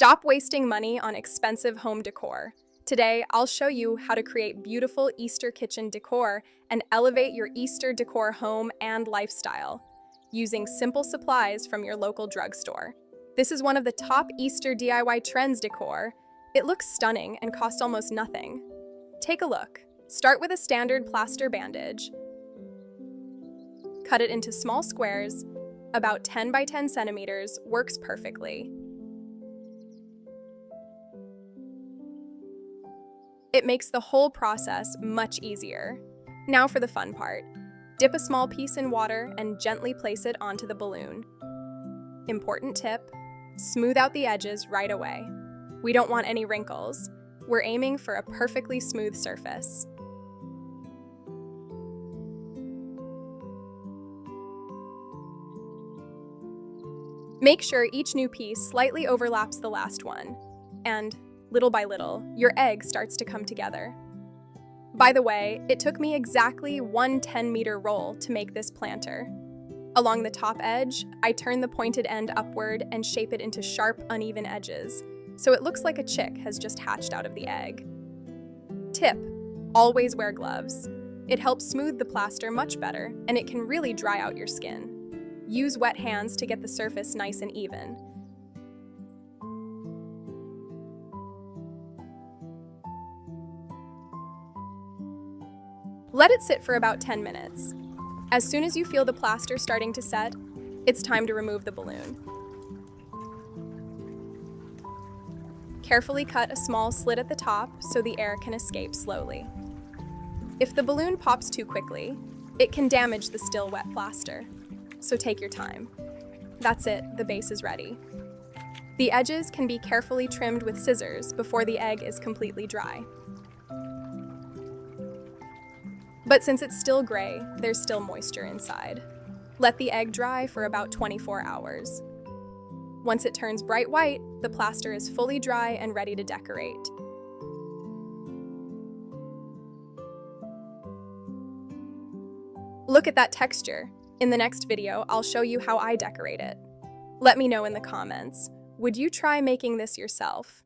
Stop wasting money on expensive home decor. Today, I'll show you how to create beautiful Easter kitchen decor and elevate your Easter decor home and lifestyle using simple supplies from your local drugstore. This is one of the top Easter DIY trends decor. It looks stunning and costs almost nothing. Take a look. Start with a standard plaster bandage. Cut it into small squares. About 10 by 10 centimeters works perfectly. It makes the whole process much easier. Now for the fun part. Dip a small piece in water and gently place it onto the balloon. Important tip: smooth out the edges right away. We don't want any wrinkles. We're aiming for a perfectly smooth surface. Make sure each new piece slightly overlaps the last one, and little by little, your egg starts to come together. By the way, it took me exactly one 10-meter roll to make this planter. Along the top edge, I turn the pointed end upward and shape it into sharp, uneven edges, so it looks like a chick has just hatched out of the egg. Tip: always wear gloves. It helps smooth the plaster much better, and it can really dry out your skin. Use wet hands to get the surface nice and even. Let it sit for about 10 minutes. As soon as you feel the plaster starting to set, it's time to remove the balloon. Carefully cut a small slit at the top so the air can escape slowly. If the balloon pops too quickly, it can damage the still wet plaster, so take your time. That's it, the base is ready. The edges can be carefully trimmed with scissors before the egg is completely dry. But since it's still gray, there's still moisture inside. Let the egg dry for about 24 hours. Once it turns bright white, the plaster is fully dry and ready to decorate. Look at that texture. In the next video, I'll show you how I decorate it. Let me know in the comments. Would you try making this yourself?